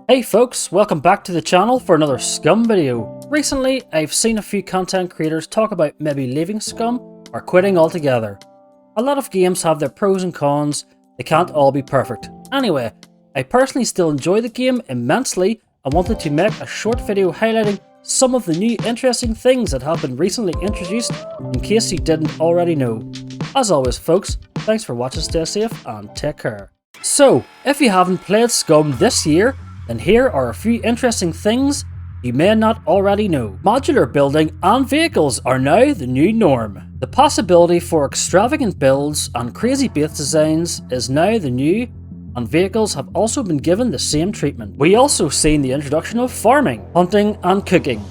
Hey folks, welcome back to the channel for another Scum video. Recently, I've seen a few content creators talk about maybe leaving Scum or quitting altogether. A lot of games have their pros and cons, they can't all be perfect. Anyway, I personally still enjoy the game immensely and wanted to make a short video highlighting some of the new interesting things that have been recently introduced in case you didn't already know. As always folks, thanks for watching, stay safe and take care. So, if you haven't played Scum this year, then here are a few interesting things you may not already know. Modular building and vehicles are now the new norm. The possibility for extravagant builds and crazy base designs is now the new, and vehicles have also been given the same treatment. We also seen the introduction of farming, hunting and cooking.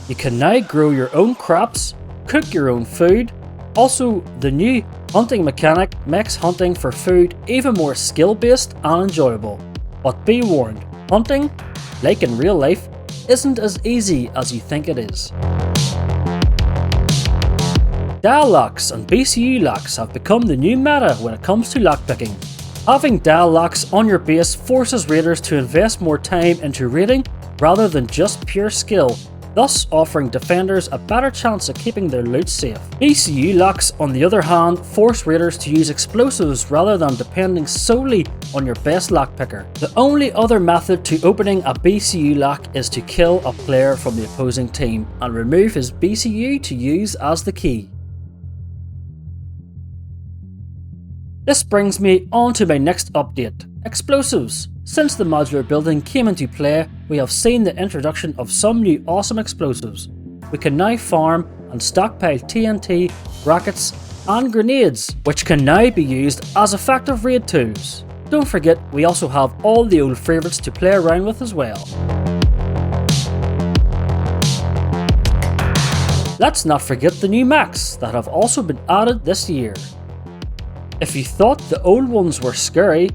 You can now grow your own crops, cook your own food. Also, the new hunting mechanic makes hunting for food even more skill-based and enjoyable. But be warned, hunting, like in real life, isn't as easy as you think it is. Dial locks and BCU locks have become the new meta when it comes to lockpicking. Having dial locks on your base forces raiders to invest more time into raiding rather than just pure skill, thus offering defenders a better chance of keeping their loot safe. BCU locks, on the other hand, force raiders to use explosives rather than depending solely on your best lockpicker. The only other method to opening a BCU lock is to kill a player from the opposing team and remove his BCU to use as the key. This brings me on to my next update, explosives. Since the modular building came into play, we have seen the introduction of some new awesome explosives. We can now farm and stockpile TNT, rockets and grenades, which can now be used as effective raid tools. Don't forget, we also have all the old favourites to play around with as well. Let's not forget the new mechs that have also been added this year. If you thought the old ones were scary,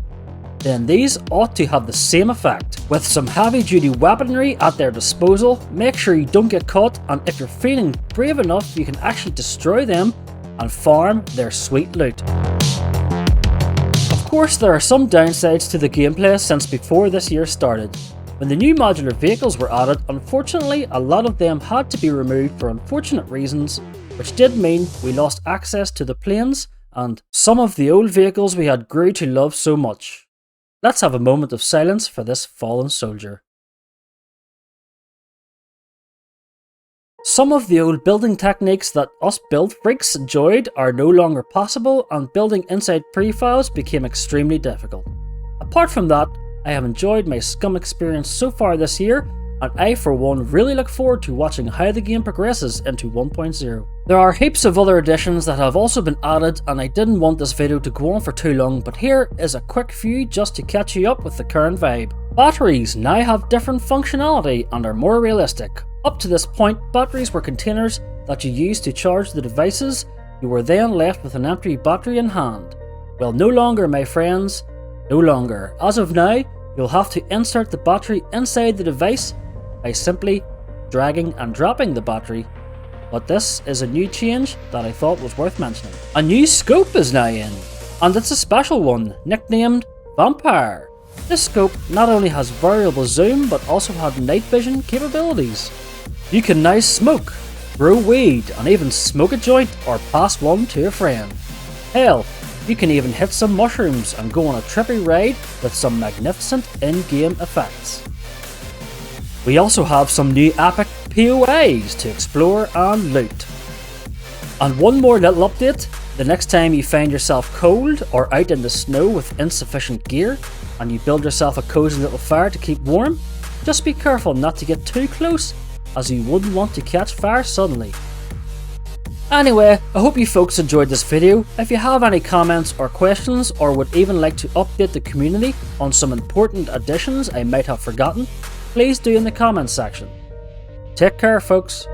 then these ought to have the same effect. With some heavy duty weaponry at their disposal, make sure you don't get caught, and if you're feeling brave enough, you can actually destroy them and farm their sweet loot. Of course, there are some downsides to the gameplay since before this year started. When the new modular vehicles were added, unfortunately a lot of them had to be removed for unfortunate reasons, which did mean we lost access to the planes and some of the old vehicles we had grew to love so much. Let's have a moment of silence for this fallen soldier. Some of the old building techniques that us build freaks enjoyed are no longer possible, and building inside prefiles became extremely difficult. Apart from that, I have enjoyed my Scum experience so far this year, and I for one really look forward to watching how the game progresses into 1.0. There are heaps of other additions that have also been added, and I didn't want this video to go on for too long, but here is a quick few just to catch you up with the current vibe. Batteries now have different functionality and are more realistic. Up to this point, batteries were containers that you used to charge the devices. You were then left with an empty battery in hand. Well, no longer, my friends, no longer. As of now, you'll have to insert the battery inside the device by simply dragging and dropping the battery. But this is a new change that I thought was worth mentioning. A new scope is now in, and it's a special one, nicknamed Vampire. This scope not only has variable zoom, but also had night vision capabilities. You can now smoke, grow weed, and even smoke a joint or pass one to a friend. Hell, you can even hit some mushrooms and go on a trippy ride with some magnificent in-game effects. We also have some new epic POIs to explore and loot. And one more little update, the next time you find yourself cold or out in the snow with insufficient gear and you build yourself a cozy little fire to keep warm, just be careful not to get too close, as you wouldn't want to catch fire suddenly. Anyway, I hope you folks enjoyed this video. If you have any comments or questions, or would even like to update the community on some important additions I might have forgotten, please do in the comments section. Take care folks.